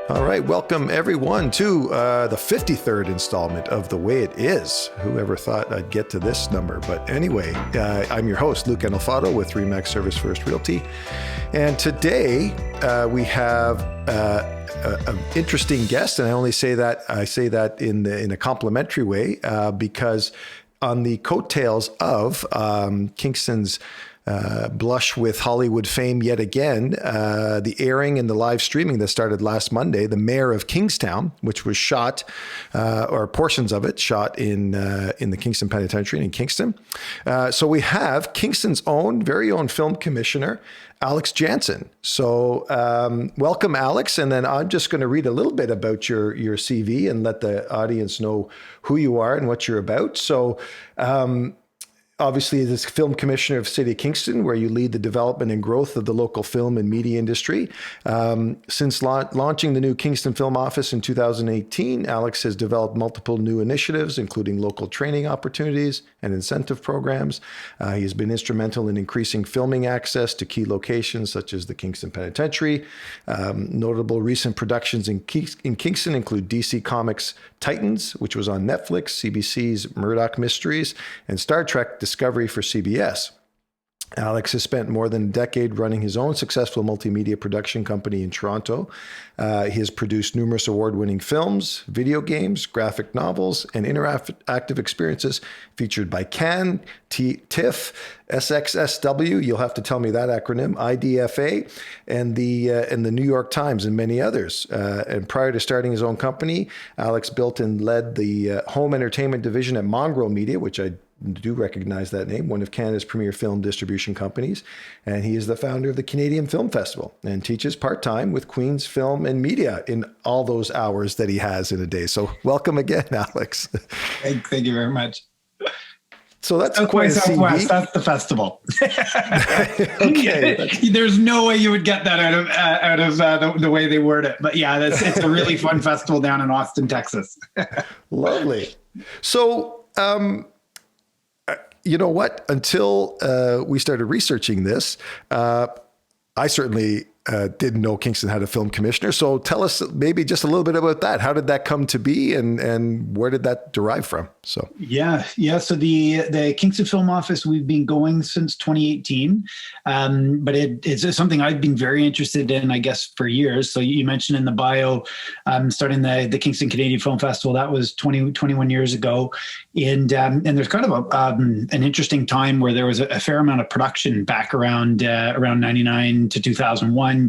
All right, welcome everyone to the 53rd installment of The Way It Is. Whoever thought I'd get to this number? But anyway, I'm your host, Luke Enalfato with Remax Service First Realty. And today we have an interesting guest, and I say that in a complimentary way because on the coattails of Kingston's blush with Hollywood fame yet again, the airing and the live streaming that started last Monday, The Mayor of Kingstown, which was shot, or portions of it shot in the Kingston Penitentiary in Kingston. So we have Kingston's very own film commissioner, Alex Jansen. So welcome, Alex. And then I'm just going to read a little bit about your CV and let the audience know who you are and what you're about. So obviously, as film commissioner of the City of Kingston, where you lead the development and growth of the local film and media industry. Since launching the new Kingston Film Office in 2018, Alex has developed multiple new initiatives, including local training opportunities and incentive programs. He has been instrumental in increasing filming access to key locations such as the Kingston Penitentiary. Notable recent productions in Kingston include DC Comics' Titans, which was on Netflix, CBC's Murdoch Mysteries, and Star Trek Discovery for CBS. Alex has spent more than a decade running his own successful multimedia production company in Toronto. He has produced numerous award-winning films, video games, graphic novels, and interactive experiences featured by Cannes, TIFF, SXSW, you'll have to tell me that acronym, IDFA, and the New York Times, and many others. And prior to starting his own company, Alex built and led the home entertainment division at Mongrel Media, which I do recognize that name, one of Canada's premier film distribution companies. And he is the founder of the Canadian Film Festival and teaches part-time with Queen's Film and Media in all those hours that he has in a day. So welcome again, Alex. Thank you very much. So that's quite a CV. That's the festival. Okay. There's no way you would get that out of the way they word it. But yeah, it's a really fun festival down in Austin, Texas. Lovely. So, you know what? Until we started researching this, I certainly didn't know Kingston had a film commissioner. So tell us maybe just a little bit about that. How did that come to be, and where did that derive from? So yeah. So the Kingston Film Office, we've been going since 2018, but it's something I've been very interested in, I guess, for years. So you mentioned in the bio, starting the Kingston Canadian Film Festival. That was 21 years ago, and there's kind of an interesting time where there was a fair amount of production back around 99 to 2001.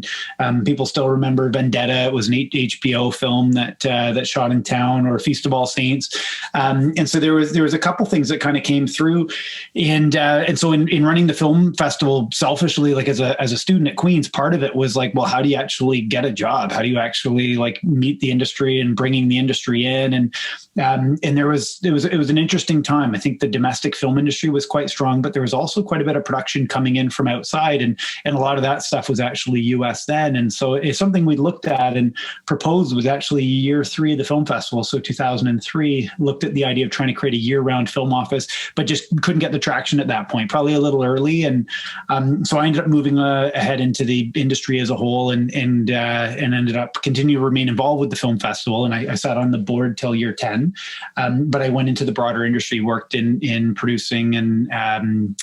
People still remember Vendetta. It was an HBO film that shot in town, or Feast of All Saints. And so there was a couple things that kind of came through. And so in running the film festival selfishly, like as a student at Queen's, part of it was like, well, how do you actually get a job? How do you actually like meet the industry and bringing the industry in? And it was an interesting time. I think the domestic film industry was quite strong, but there was also quite a bit of production coming in from outside. And a lot of that stuff was actually US then. And so it's something we looked at and proposed. Was actually year 3 of the film festival. So 2003, looked at the idea of trying to create a year-round film office, but just couldn't get the traction at that point, probably a little early. And so I ended up moving ahead into the industry as a whole and ended up continuing to remain involved with the film festival. And I sat on the board till year 10, but I went into the broader industry, worked in producing and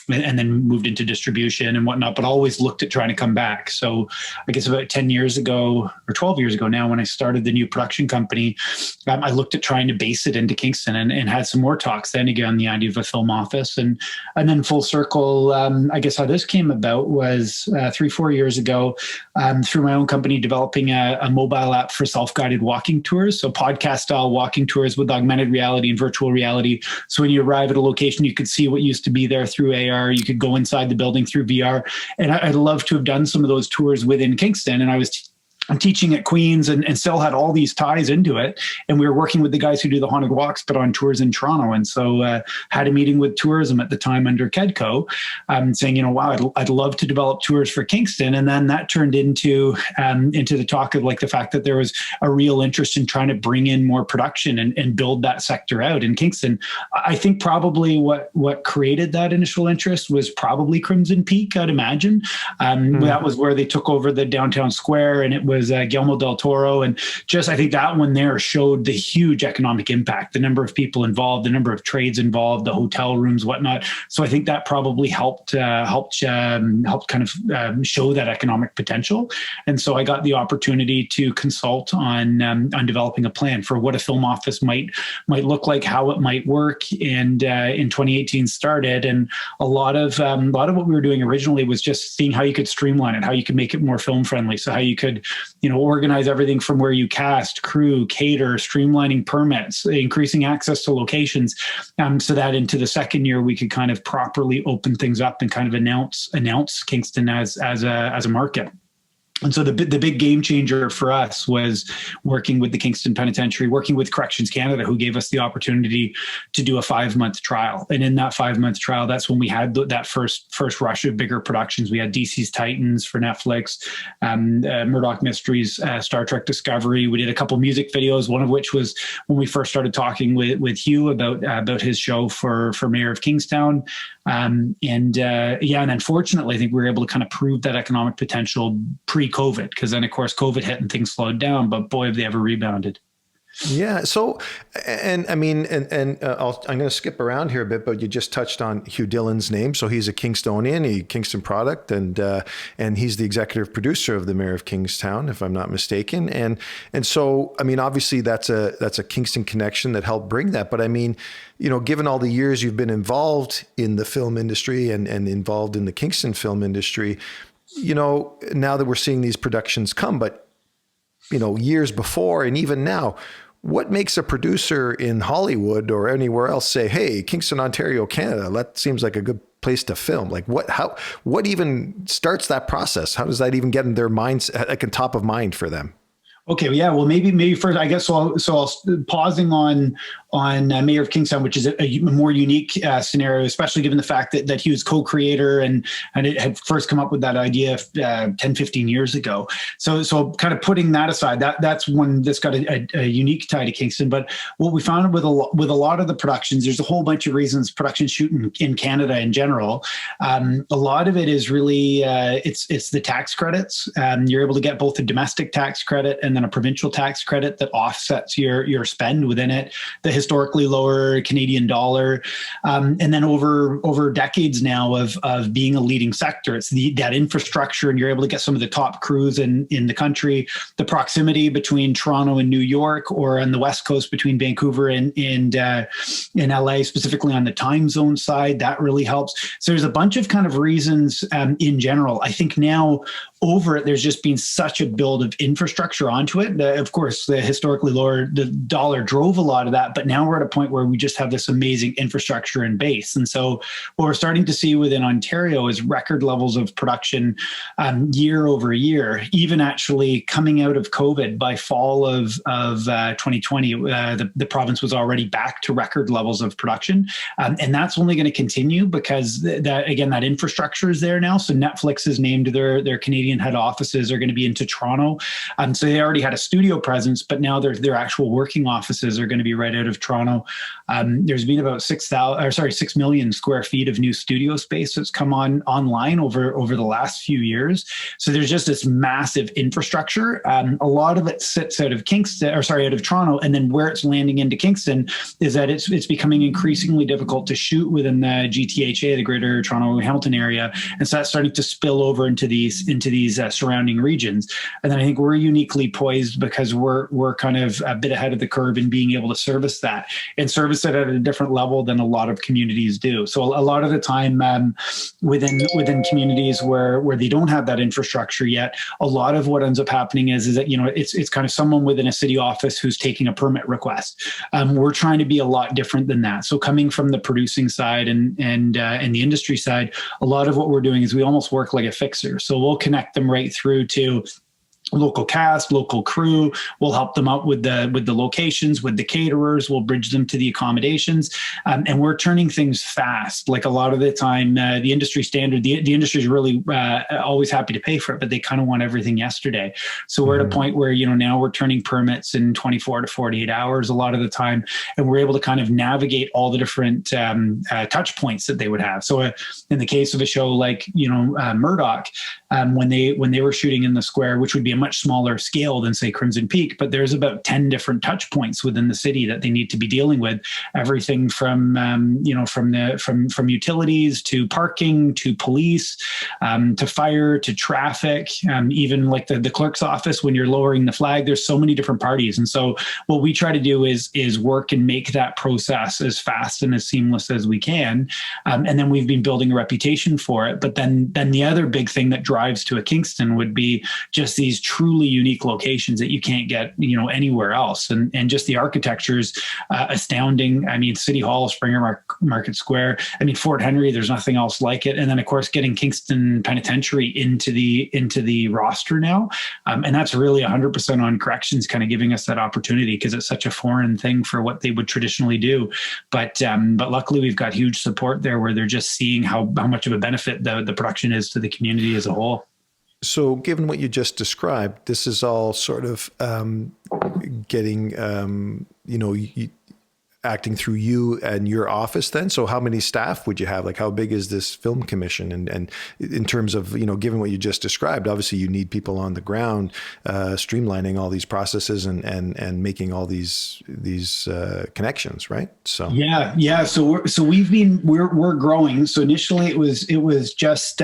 then moved into distribution and whatnot, but always looked at trying to come back. So I guess about 10 years ago or 12 years ago now, when I started the new production company, I looked at trying to base it into Kingston and had some more talks then again on the idea of a film office. And then full circle, I guess how this came about was 3-4 years ago, through my own company, developing a mobile app for self-guided walking tours. So podcast style walking tours with augmented reality and virtual reality. So when you arrive at a location, you could see what used to be there through AR. You could go inside the building through VR. And I'd love to have done some of those tours within Kingston. And I'm teaching at Queen's and still had all these ties into it. And we were working with the guys who do the haunted walks, but on tours in Toronto. And so had a meeting with tourism at the time under KEDCO, saying, wow, I'd love to develop tours for Kingston. And then that turned into the talk of like the fact that there was a real interest in trying to bring in more production and build that sector out in Kingston. I think probably what created that initial interest was probably Crimson Peak, I'd imagine. That was where they took over the downtown square, and it was was Guillermo del Toro. And just, I think that one there showed the huge economic impact, the number of people involved, the number of trades involved, the hotel rooms, whatnot. So I think that probably helped kind of show that economic potential. And so I got the opportunity to consult on developing a plan for what a film office might look like, how it might work. And in 2018 started, and a lot of what we were doing originally was just seeing how you could streamline it, how you could make it more film friendly. So how you could, organize everything from where you cast, crew, cater, streamlining permits, increasing access to locations, so that into the second year we could kind of properly open things up and kind of announce Kingston as a market. And so the big game changer for us was working with the Kingston Penitentiary, working with Corrections Canada, who gave us the opportunity to do a 5-month trial. And in that 5-month trial, that's when we had that first rush of bigger productions. We had DC's Titans for Netflix, Murdoch Mysteries, Star Trek Discovery. We did a couple music videos, one of which was when we first started talking with Hugh about his show for Mayor of Kingstown. And then fortunately, I think we were able to kind of prove that economic potential pre-COVID, because then of course COVID hit and things slowed down, but boy, have they ever rebounded. Yeah. So, I'm going to skip around here a bit, but you just touched on Hugh Dillon's name. So he's a Kingstonian, a Kingston product, and he's the executive producer of the Mayor of Kingstown, if I'm not mistaken. And so, obviously that's a Kingston connection that helped bring that. But given all the years you've been involved in the film industry and involved in the Kingston film industry, now that we're seeing these productions come, but years before and even now, what makes a producer in Hollywood or anywhere else say, hey, Kingston, Ontario, Canada, that seems like a good place to film? Like what even starts that process? How does that even get in their minds, like on top of mind for them? Okay, yeah, well, maybe first, I guess, so I'll pausing on Mayor of Kingstown, which is a more unique scenario, especially given the fact that he was co-creator and it had first come up with that idea 10, 15 years ago. So kind of putting that aside, that's one that's got a unique tie to Kingston. But what we found with a lot of the productions, there's a whole bunch of reasons productions shoot in Canada in general. A lot of it is really, it's the tax credits. You're able to get both a domestic tax credit and then a provincial tax credit that offsets your spend within it, the historically lower Canadian dollar. And then over decades now of being a leading sector, it's that infrastructure, and you're able to get some of the top crews in the country, the proximity between Toronto and New York, or on the West Coast between Vancouver and LA, specifically on the time zone side, that really helps. So there's a bunch of kind of reasons in general. I think now over it, there's just been such a build of infrastructure onto it. Of course, the historically lower the dollar drove a lot of that, but now we're at a point where we just have this amazing infrastructure and base. And so what we're starting to see within Ontario is record levels of production year over year, even actually coming out of COVID. By fall of 2020, the province was already back to record levels of production. And that's only going to continue because that infrastructure is there now. So Netflix has named their Canadian head offices are going to be into Toronto. So they already had a studio presence, but now their actual working offices are going to be right out of Toronto. There's been about 6 million square feet of new studio space that's come online over the last few years. So there's just this massive infrastructure. A lot of it sits out of Toronto, and then where it's landing into Kingston is that it's becoming increasingly difficult to shoot within the GTHA, the Greater Toronto Hamilton area, and so that's starting to spill over into these surrounding regions. And then I think we're uniquely poised because we're kind of a bit ahead of the curve in being able to service that and service it at a different level than a lot of communities do. So a lot of the time within communities where they don't have that infrastructure yet, a lot of what ends up happening is that it's kind of someone within a city office who's taking a permit request. We're trying to be a lot different than that. So coming from the producing side and the industry side, a lot of what we're doing is we almost work like a fixer. So we'll connect them right through to local cast, local crew. We'll help them out with the locations, with the caterers. We'll bridge them to the accommodations, and we're turning things fast. Like a lot of the time, the industry standard, the industry is really always happy to pay for it, but they kind of want everything yesterday. So we're at a point where now we're turning permits in 24 to 48 hours a lot of the time, and we're able to kind of navigate all the different touch points that they would have. So in the case of a show like Murdoch, when they were shooting in the Square, which would be a a much smaller scale than, say, Crimson Peak, but there's about 10 different touch points within the city that they need to be dealing with. Everything from from utilities to parking to police, to fire to traffic, even like the clerk's office when you're lowering the flag. There's so many different parties, and so what we try to do is work and make that process as fast and as seamless as we can. And then we've been building a reputation for it. But then the other big thing that drives to a Kingston would be just these truly unique locations that you can't get, anywhere else. And just the architecture is astounding. I mean, City Hall, Springer Market Square. I mean, Fort Henry, there's nothing else like it. And then, of course, getting Kingston Penitentiary into the roster now. And that's really 100% on corrections, kind of giving us that opportunity because it's such a foreign thing for what they would traditionally do. But luckily, we've got huge support there where they're just seeing how much of a benefit the production is to the community as a whole. So given what you just described, this is all sort of getting, acting through you and your office then. So how many staff would you have? Like how big is this film commission? And in terms of, given what you just described, obviously you need people on the ground, streamlining all these processes and making all these connections, right? So yeah. So we're growing. So initially it was just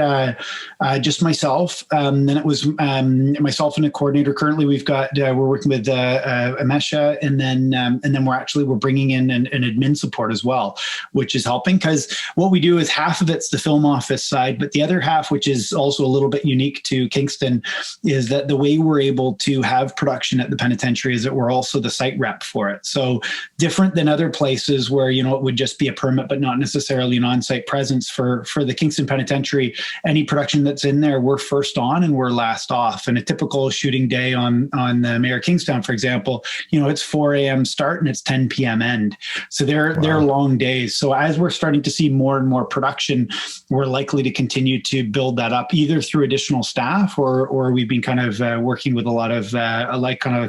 myself. Then it was myself and a coordinator. Currently we're working with Amesha, and then we're bringing in an admin support as well, which is helping, because what we do is half of it's the film office side, but the other half, which is also a little bit unique to Kingston, is that the way we're able to have production at the penitentiary is that we're also the site rep for it. So different than other places where, it would just be a permit, but not necessarily an on-site presence. For the Kingston Penitentiary, any production that's in there, we're first on and we're last off. And a typical shooting day on the Mayor of Kingstown, for example, it's 4 a.m. start and it's 10 p.m. end. So they're long days. So as we're starting to see more and more production, we're likely to continue to build that up either through additional staff or we've been kind of working with a lot of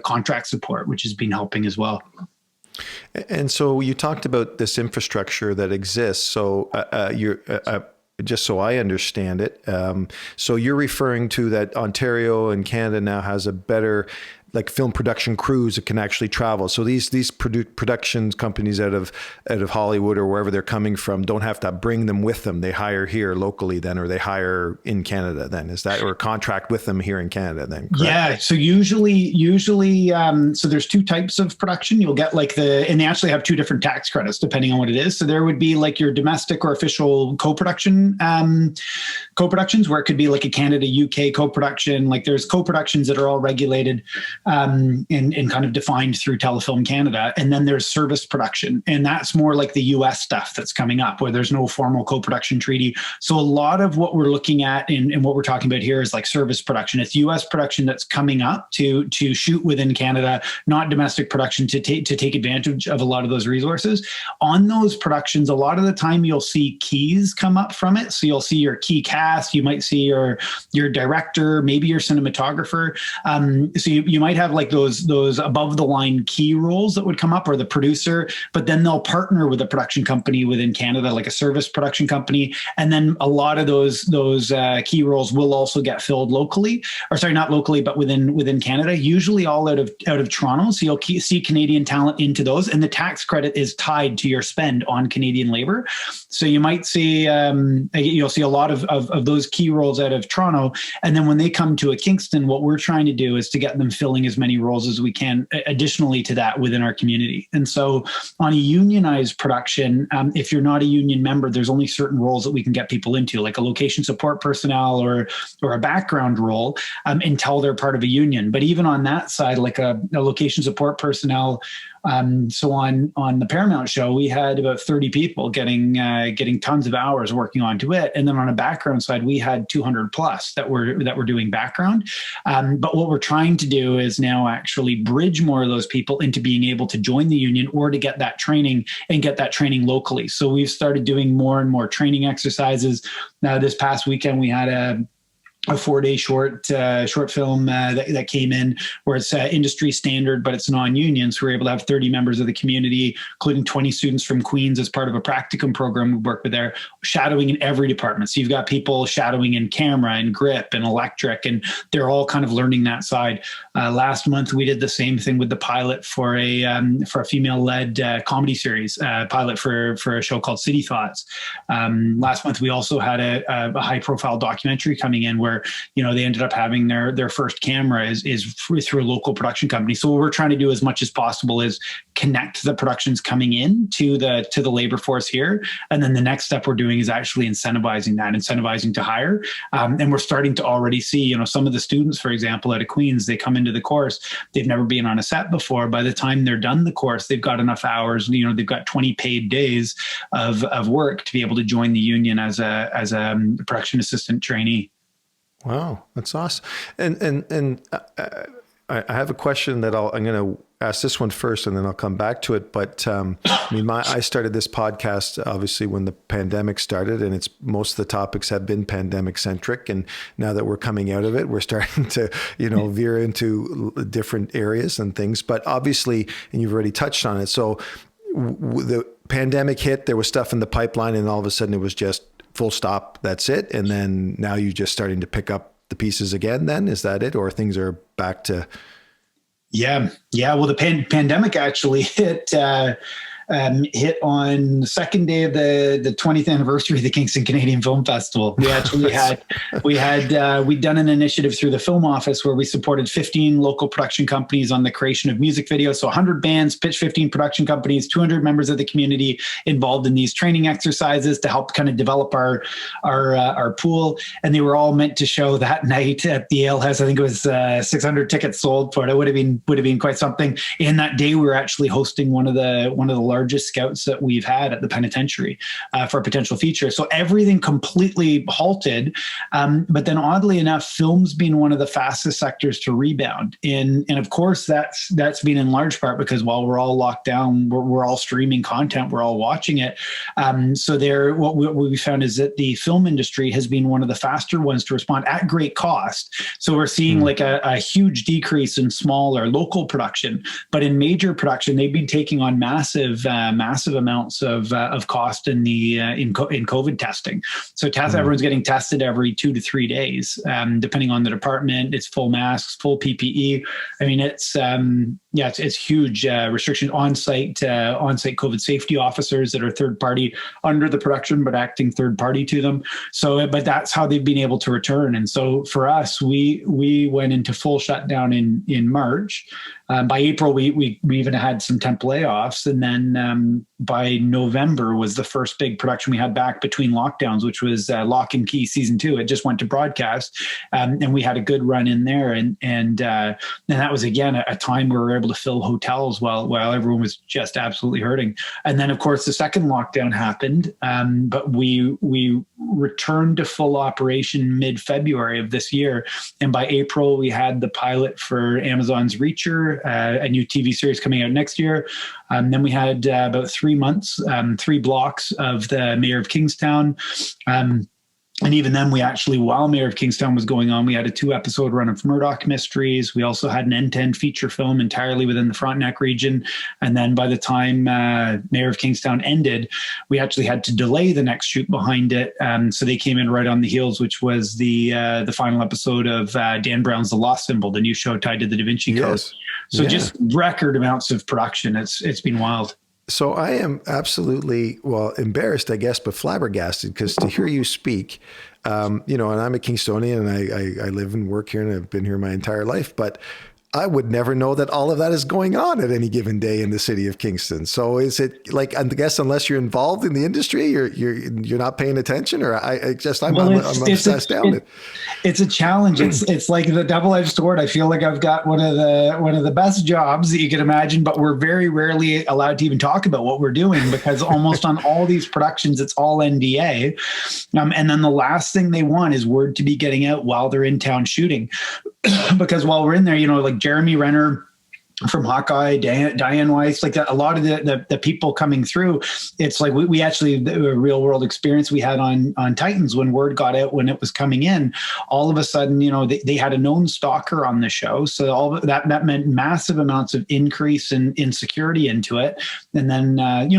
contract support, which has been helping as well. And so you talked about this infrastructure that exists. So just so I understand it, so you're referring to that Ontario and Canada now has a better film production crews that can actually travel. So these production companies out of Hollywood or wherever they're coming from don't have to bring them with them. They hire here locally then, or they hire in Canada then. Is that, or contract with them here in Canada then? Correct? Yeah. So usually, so there's two types of production. You'll get and they actually have two different tax credits depending on what it is. So there would be your domestic or official co-productions where it could be like a Canada, UK co-production. There's co-productions that are all regulated and kind of defined through Telefilm Canada. And then there's service production. And that's more like the US stuff that's coming up where there's no formal co-production treaty. So a lot of what we're looking at and what we're talking about here is service production. It's US production that's coming up to shoot within Canada, not domestic production to take advantage of a lot of those resources. On those productions, a lot of the time you'll see keys come up from it. So you'll see your key cast, you might see your director, maybe your cinematographer. So you might have those above the line key roles that would come up, or the producer, but then they'll partner with a production company within Canada, like a service production company. And then a lot of those key roles will also get filled locally, or sorry, not locally, but within Canada, usually all out of Toronto. So you'll see Canadian talent into those, and the tax credit is tied to your spend on Canadian labor. So you might see, you'll see a lot of those key roles out of Toronto. And then when they come to a Kingston, what we're trying to do is to get them filling as many roles as we can additionally to that within our community. And so on a unionized production, if you're not a union member, there's only certain roles that we can get people into, like a location support personnel or a background role, until they're part of a union. But even on that side, like a location support personnel, so on the Paramount show, we had about 30 people getting tons of hours working onto it. And then on a background side, we had 200 plus that were doing background. But what we're trying to do is now actually bridge more of those people into being able to join the union or to get that training and get that training locally. So we've started doing more and more training exercises. Now, this past weekend, we had a 4-day short film that came in where it's industry standard, but it's non-union. So we're able to have 30 members of the community, including 20 students from Queens as part of a practicum program we work with there, shadowing in every department. So you've got people shadowing in camera and grip and electric, and they're all kind of learning that side. Last month, we did the same thing with the pilot for a female-led comedy series, pilot for a show called City Thoughts. Last month, we also had a high-profile documentary coming in where, they ended up having their first camera is through a local production company. So what we're trying to do as much as possible is connect the productions coming in to the labor force here. And then the next step we're doing is actually incentivizing to hire. And we're starting to already see, some of the students, for example, out of Queens, they come into the course, they've never been on a set before. By the time they're done the course, they've got enough hours, they've got 20 paid days of work to be able to join the union as a production assistant trainee. Wow, that's awesome. And I have a question that I'm going to ask this one first, and then I'll come back to it. But I started this podcast obviously when the pandemic started, and most of the topics have been pandemic centric. And now that we're coming out of it, we're starting to veer into different areas and things. But obviously, and you've already touched on it. So the pandemic hit, there was stuff in the pipeline, and all of a sudden it was just full stop. That's it. And then now you're just starting to pick up the pieces again. Then is that it, or things are back to? Yeah. Well, the pandemic actually hit on the second day of the 20th anniversary of the Kingston Canadian Film Festival. We actually we'd done an initiative through the Film Office where we supported 15 local production companies on the creation of music videos. So 100 bands, pitched 15 production companies, 200 members of the community involved in these training exercises to help kind of develop our pool. And they were all meant to show that night at the Ale House. I think it was 600 tickets sold for it. It would have been quite something. And that day we were actually hosting one of the largest scouts that we've had at the penitentiary for a potential feature. So everything completely halted. But then oddly enough, film's been one of the fastest sectors to rebound. And of course, that's been in large part because while we're all locked down, we're all streaming content, we're all watching it. So what we found is that the film industry has been one of the faster ones to respond at great cost. So we're seeing like a huge decrease in smaller local production, but in major production, they've been taking on massive amounts of cost in COVID testing. So everyone's getting tested every 2 to 3 days, depending on the department. It's full masks, full PPE. I mean, it's huge restriction on-site COVID safety officers that are third party under the production, but acting third party to them. So, but that's how they've been able to return. And so for us, we went into full shutdown in March. By April, we even had some temp layoffs. And then by November was the first big production we had back between lockdowns, which was Locke Key season 2. It just went to broadcast. And we had a good run in there. And that was, again, a time where we were able to fill hotels while everyone was just absolutely hurting. And then, of course, the second lockdown happened. But we returned to full operation mid-February of this year. And by April, we had the pilot for Amazon's Reacher, a new TV series coming out next year. Then we had about 3 months, 3 blocks of the Mayor of Kingstown. And even then, we actually, while Mayor of Kingstown was going on, we had a 2-episode run of Murdoch Mysteries. We also had an end-to-end feature film entirely within the Frontenac region. And then by the time Mayor of Kingstown ended, we actually had to delay the next shoot behind it. So they came in right on the heels, which was the final episode of Dan Brown's The Lost Symbol, the new show tied to the Da Vinci Code. So just record amounts of production. It's been wild. So I am absolutely, embarrassed, I guess, but flabbergasted, because to hear you speak, and I'm a Kingstonian and I live and work here and I've been here my entire life, but I would never know that all of that is going on at any given day in the city of Kingston. So is it like, I guess, unless you're involved in the industry, you're not paying attention, or I'm obsessed down it. It's a challenge. It's like the double-edged sword. I feel like I've got one of the best jobs that you can imagine, but we're very rarely allowed to even talk about what we're doing because almost on all these productions, it's all NDA. And then the last thing they want is word to be getting out while they're in town shooting. Because while we're in there, like Jeremy Renner from Hawkeye, Diane Weiss, like that, a lot of the people coming through, it's like we actually, the real world experience we had on Titans, when word got out when it was coming in, all of a sudden, they had a known stalker on the show. So all that meant massive amounts of increase in security into it. And then,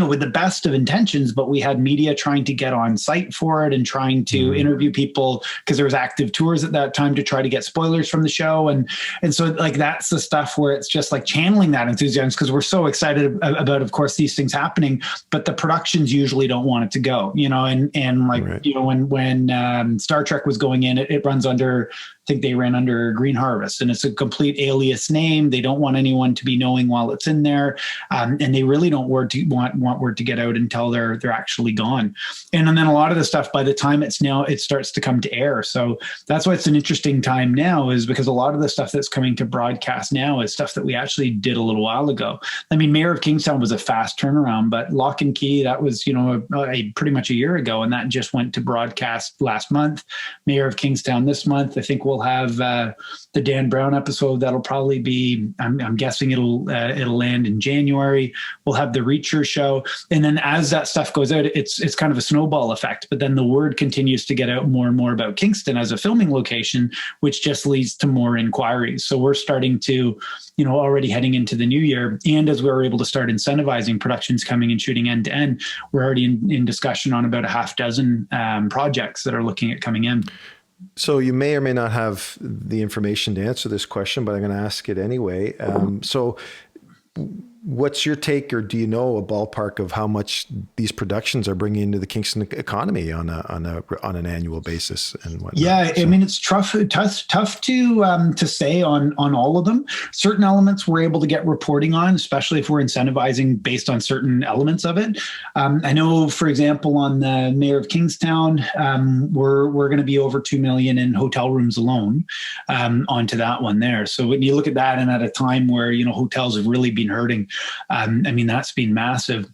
with the best of intentions, but we had media trying to get on site for it and trying to interview people because there was active tours at that time to try to get spoilers from the show. And so like, that's the stuff where it's just like channeling that enthusiasm, because we're so excited about, of course, these things happening, but the productions usually don't want it to go, and like, right. When Star Trek was going in, it runs under, I think they ran under Green Harvest, and it's a complete alias name. They don't want anyone to be knowing while it's in there. And they really don't want word to get out until they're actually gone. And then a lot of the stuff, by the time it starts to come to air. So that's why it's an interesting time now, is because a lot of the stuff that's coming to broadcast now is stuff that we actually did a little while ago. I mean, Mayor of Kingstown was a fast turnaround, but Locke Key, that was, pretty much a year ago, and that just went to broadcast last month. Mayor of Kingstown this month. I think we'll have the Dan Brown episode that'll probably be, I'm guessing it'll land in January. We'll have the Reacher show, and then as that stuff goes out, it's kind of a snowball effect. But then the word continues to get out more and more about Kingston as a filming location, which just leads to more inquiries. So we're starting to, already heading into the new year, and as we're able to start incentivizing productions coming and shooting end to end, we're already in discussion on about a half dozen projects that are looking at coming in. So you may or may not have the information to answer this question, but I'm going to ask it anyway. So what's your take, or do you know a ballpark of how much these productions are bringing into the Kingston economy on an annual basis and whatnot? Yeah, I mean, it's tough to say on all of them. Certain elements we're able to get reporting on, especially if we're incentivizing based on certain elements of it. I know, for example, on the Mayor of Kingstown, we're going to be over 2 million in hotel rooms alone onto that one there. So when you look at that, and at a time where hotels have really been hurting, I mean, that's been massive.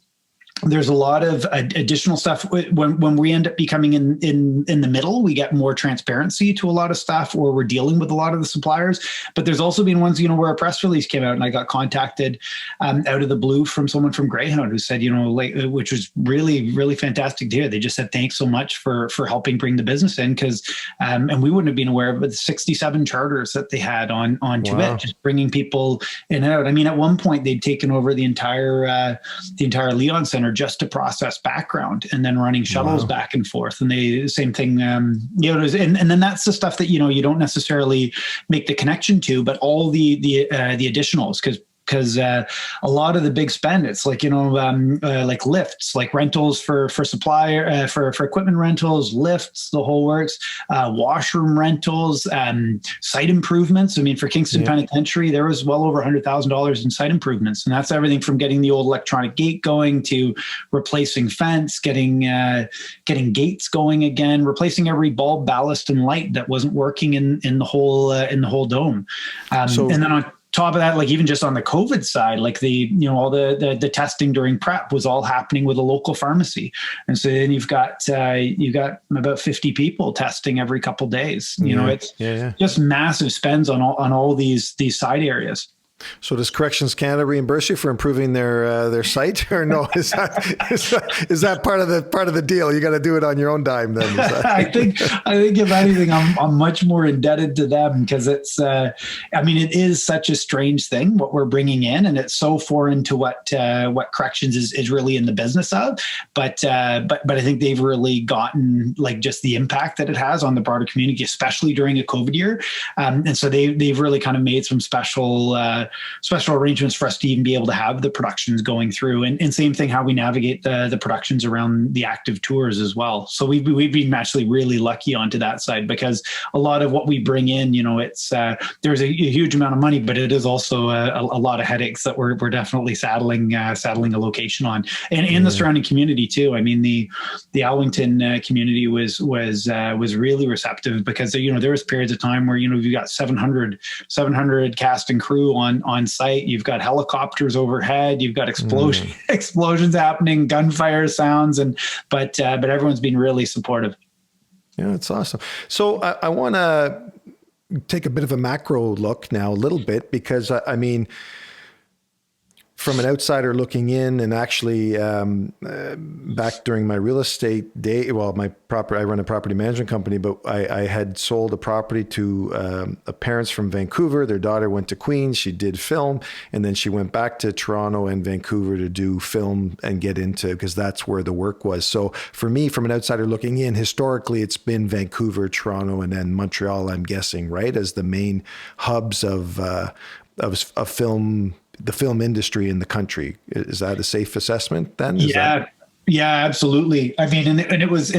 There's a lot of additional stuff when we end up becoming in the middle. We get more transparency to a lot of stuff, or we're dealing with a lot of the suppliers. But there's also been ones, where a press release came out, and I got contacted out of the blue from someone from Greyhound who said, which was really, really fantastic to hear. They just said, thanks so much for helping bring the business in, because and we wouldn't have been aware of the 67 charters that they had on TWII, just bringing people in and out. I mean, at one point they'd taken over the entire Leon Center just to process background, and then running shuttles back and forth. And they, same thing, and then that's the stuff that, you don't necessarily make the connection to, but all the additionals, because a lot of the big spend, it's like, like lifts, like rentals for supplier, for equipment rentals, lifts, the whole works, washroom rentals, site improvements. I mean, for Kingston Penitentiary, there was well over $100,000 in site improvements. And that's everything from getting the old electronic gate going to replacing fence, getting gates going again, replacing every bulb, ballast, and light that wasn't working in the whole dome. And then on top of that, like even just on the COVID side, like all the testing during prep was all happening with a local pharmacy. And so then you've got about 50 people testing every couple of days. It's just massive spends on all these side areas. So does Corrections Canada reimburse you for improving their site, or no? Is that part of the deal? You got to do it on your own dime then. I think if anything, I'm much more indebted to them, because it's it is such a strange thing what we're bringing in, and it's so foreign to what corrections is really in the business of. But I think they've really gotten like just the impact that it has on the broader community, especially during a COVID year. And so they've really kind of made some special arrangements for us to even be able to have the productions going through, and same thing how we navigate the productions around the active tours as well. So we've been actually really lucky onto that side, because a lot of what we bring in, it's there's a huge amount of money, but it is also a lot of headaches that we're definitely saddling a location on, and the surrounding community too. I mean, the Alwington community was really receptive, because there was periods of time where you got 700 cast and crew on site. You've got helicopters overhead. You've got explosions happening, gunfire sounds, but everyone's been really supportive. Yeah, that's awesome. So I want to take a bit of a macro look now, a little bit, because I mean, from an outsider looking in, and actually back during my real estate day, well, I run a property management company, but I had sold a property to parents from Vancouver. Their daughter went to Queens. She did film, and then she went back to Toronto and Vancouver to do film and get into, because that's where the work was. So for me, from an outsider looking in, historically, it's been Vancouver, Toronto, and then Montreal, I'm guessing, right, as the main hubs of film, the film industry in the country. Is that a safe assessment then? Yeah, absolutely. I mean, that was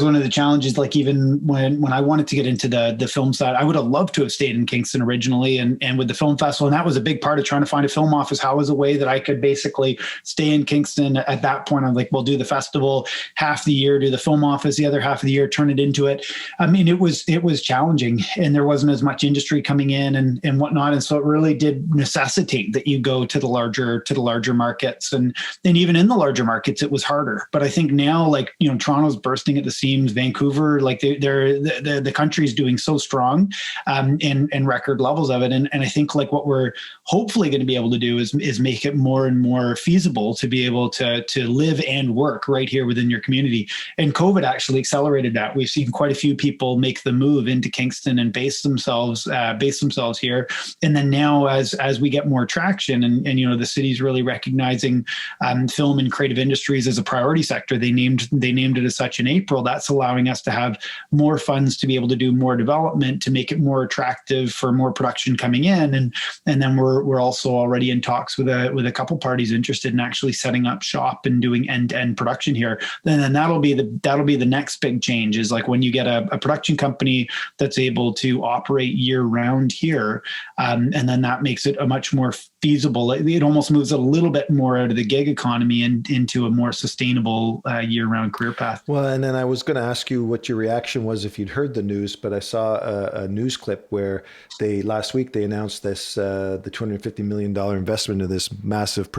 one of the challenges. Like, even when I wanted to get into the film side, I would have loved to have stayed in Kingston originally, and with the film festival. And that was a big part of trying to find a film office. How was a way that I could basically stay in Kingston? At that point, I'm like, we'll do the festival half the year, do the film office the other half of the year, turn it into it. I mean, it was challenging, and there wasn't as much industry coming in and whatnot. And so it really did necessitate that you go to the larger markets, and even in the larger markets, it was harder. But I think now, like, Toronto's bursting at the seams. Vancouver, like the country's doing so strong, in record levels of it. And I think, like, what we're hopefully going to be able to do is make it more and more feasible to be able to live and work right here within your community. And COVID actually accelerated that. We've seen quite a few people make the move into Kingston and base themselves here. And then now, as we get more traction, and the city's really recognizing film and creative industries as a priority sector. They named it as such in April. That's allowing us to have more funds to be able to do more development, to make it more attractive for more production coming in. And then we're also already in talks with a couple parties interested in actually setting up shop and doing end-to-end production here. And then that'll be the next big change, is like when you get a production company that's able to operate year round here, and then that makes it a much more feasible. It almost moves a little bit more out of the gig economy and into a more sustainable year-round career path. Well, and then I was going to ask you what your reaction was if you'd heard the news, but I saw a news clip where last week they announced this, the $250 million investment in this massive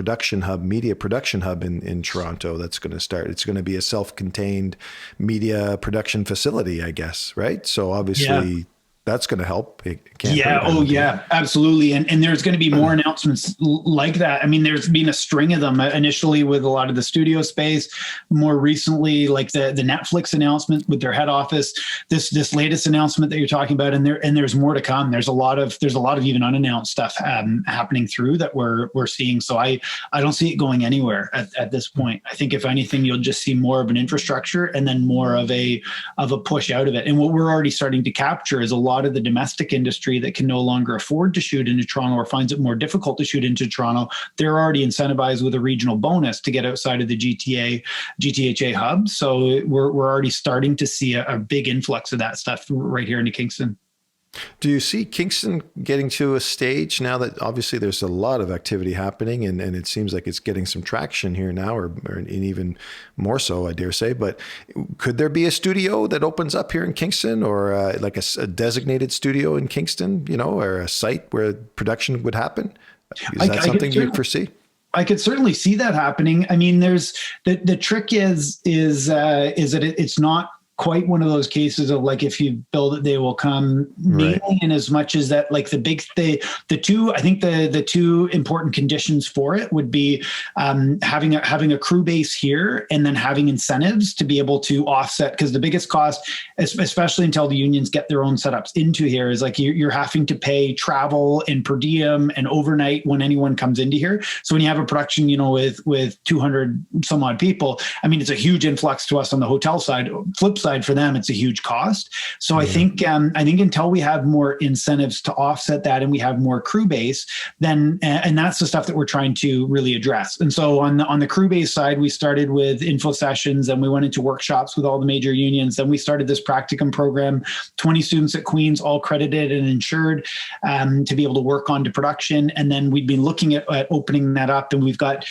media production hub in Toronto that's going to start. It's going to be a self-contained media production facility, I guess, right? So obviously that's going to help. Yeah, absolutely. And there's going to be more announcements like that. I mean, there's been a string of them initially with a lot of the studio space. More recently, like the Netflix announcement with their head office, this latest announcement that you're talking about, and there's more to come. There's a lot of even unannounced stuff happening through that we're seeing. So I don't see it going anywhere at this point. I think if anything, you'll just see more of an infrastructure and then more of a push out of it. And what we're already starting to capture is a lot of the domestic industry that can no longer afford to shoot into Toronto or finds it more difficult to shoot into Toronto. They're already incentivized with a regional bonus to get outside of the GTHA hub. So we're already starting to see a big influx of that stuff right here into Kingston. Do you see Kingston getting to a stage now that obviously there's a lot of activity happening and it seems like it's getting some traction here now, or even more so, I dare say, but could there be a studio that opens up here in Kingston, or like a designated studio in Kingston, or a site where production would happen? Is that something you foresee? I could certainly see that happening. I mean, there's the trick is that it's not quite one of those cases of like, if you build it, they will come, mainly in as much as that, like the two important conditions for it would be having a crew base here, and then having incentives to be able to offset, because the biggest cost, especially until the unions get their own setups into here, is like you're having to pay travel and per diem and overnight when anyone comes into here. So when you have a production, with 200 some odd people, I mean, it's a huge influx to us on the hotel side. Flip side, for them, it's a huge cost. So I think until we have more incentives to offset that, and we have more crew base, then and that's the stuff that we're trying to really address. And so on the crew base side, we started with info sessions, and we went into workshops with all the major unions. Then we started this practicum program, 20 students at Queen's, all credited and insured, to be able to work on to production. And then we'd been looking at opening that up, and we've got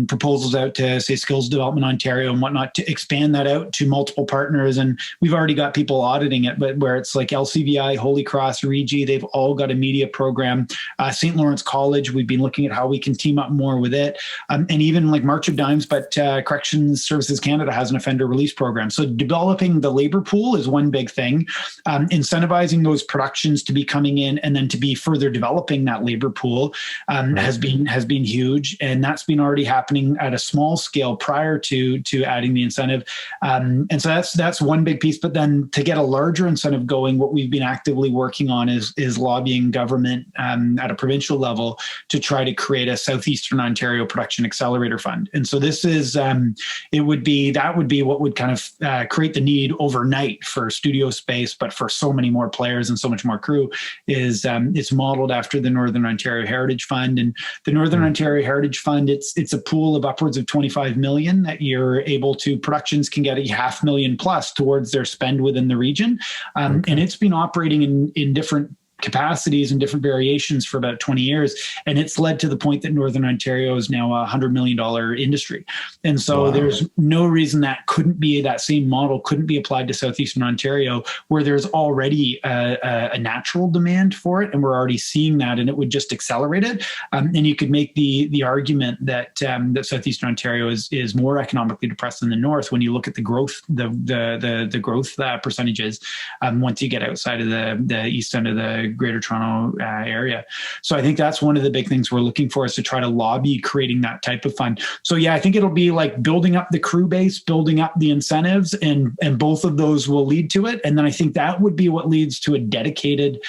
proposals out to, say, Skills Development Ontario and whatnot, to expand that out to multiple partners partners, and we've already got people auditing it, but where it's like LCVI, Holy Cross, Regi, they've all got a media program. St. Lawrence College, we've been looking at how we can team up more with it. And even like March of Dimes, but Corrections Services Canada has an offender release program. So developing the labor pool is one big thing. Incentivizing those productions to be coming in and then to be further developing that labor pool has been huge. And that's been already happening at a small scale prior to adding the incentive. And so that's one big piece. But then to get a larger incentive going, what we've been actively working on is lobbying government at a provincial level to try to create a Southeastern Ontario Production Accelerator Fund. And so this is, that would be what would kind of create the need overnight for studio space, but for so many more players and so much more crew is it's modeled after the Northern Ontario Heritage Fund. And the Northern Ontario Heritage Fund, it's a pool of upwards of 25 million that you're able to, productions can get $500,000 plus towards their spend within the region. And it's been operating in different capacities and different variations for about 20 years. And it's led to the point that Northern Ontario is now a $100 million industry. And so there's no reason that same model couldn't be applied to Southeastern Ontario, where there's already a natural demand for it. And we're already seeing that, and it would just accelerate it. And you could make the argument that Southeastern Ontario is more economically depressed than the North when you look at the growth, the growth percentages once you get outside of the east end of the Greater Toronto area. So I think that's one of the big things we're looking for, is to try to lobby creating that type of fund. So yeah, I think it'll be like building up the crew base, building up the incentives, and both of those will lead to it. And then I think that would be what leads to a dedicated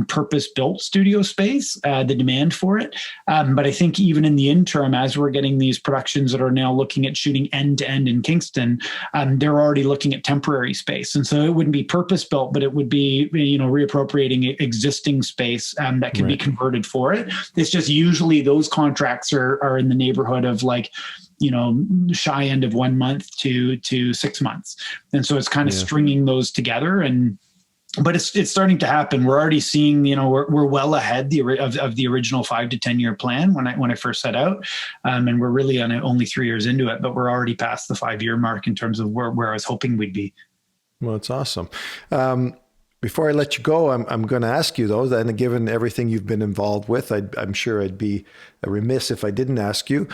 purpose-built studio space, the demand for it. But I think even in the interim, as we're getting these productions that are now looking at shooting end to end in Kingston, they're already looking at temporary space. And so it wouldn't be purpose-built, but it would be, reappropriating existing space that can be converted for it. It's just usually those contracts are in the neighborhood of like, shy end of 1 month to 6 months. And so it's kind of stringing those together, but it's starting to happen. We're already seeing, we're well ahead of the original 5 to 10 year plan when I first set out, and we're really only 3 years into it, but we're already past the 5-year mark in terms of where I was hoping we'd be. Well, it's awesome. Before I let you go, I'm going to ask you though, then given everything you've been involved with, I'm sure I'd be remiss if I didn't ask you,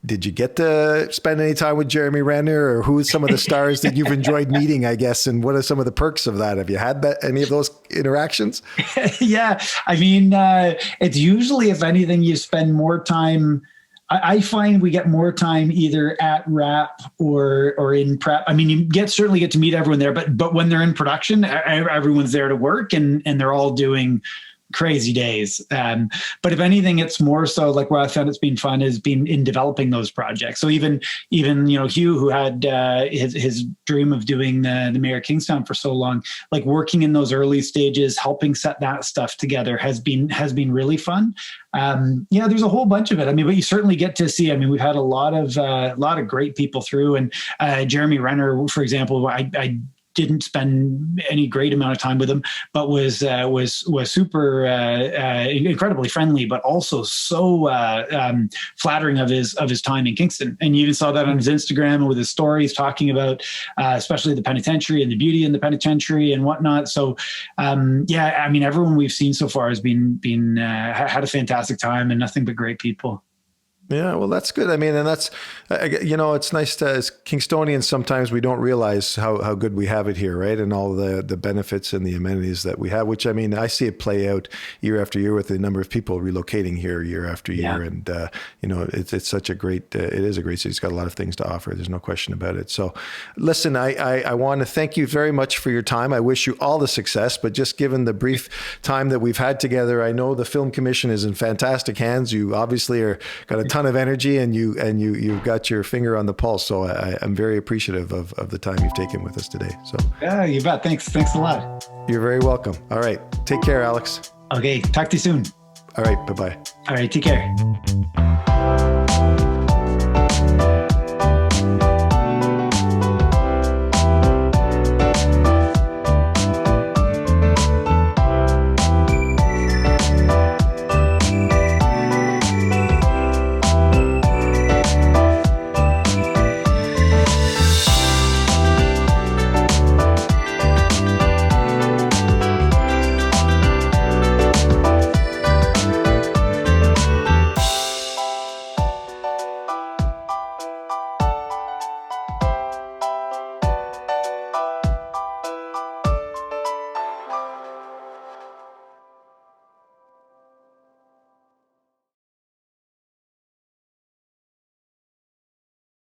did you get to spend any time with Jeremy Renner, or who are some of the stars that you've enjoyed meeting, I guess, and what are some of the perks of that? Have you had any of those interactions? Yeah. I mean, it's usually, if anything, you spend more time. I find we get more time either at wrap or in prep. I mean, you certainly get to meet everyone there, but when they're in production, everyone's there to work, and they're all doing crazy days. But if anything, it's more so like where I found it's been fun has been in developing those projects. So even Hugh, who had his dream of doing the Mayor of Kingstown for so long, like working in those early stages, helping set that stuff together has been really fun. There's a whole bunch of it. I mean, but you certainly get to see. I mean, we've had a lot of great people through, and Jeremy Renner, for example, I didn't spend any great amount of time with him, but was super incredibly friendly, but also so flattering of his time in Kingston. And you even saw that on his Instagram and with his stories talking about especially the penitentiary and the beauty in the penitentiary and whatnot. So I mean, everyone we've seen so far has been had a fantastic time, and nothing but great people. Yeah, well, that's good. I mean, and that's, it's nice to, as Kingstonians, sometimes we don't realize how good we have it here, right? And all the benefits and the amenities that we have, which, I mean, I see it play out year after year with the number of people relocating here year after year. And, it's such a great, it is a great city. It's got a lot of things to offer. There's no question about it. So listen, I want to thank you very much for your time. I wish you all the success, but just given the brief time that we've had together, I know the Film Commission is in fantastic hands. You obviously got a ton of energy, and you've got your finger on the pulse. So I'm very appreciative of the time you've taken with us today. So yeah, you bet. Thanks a lot. You're very welcome. All right. Take care, Alex. Okay. Talk to you soon. All right. Bye-bye. All right. Take care.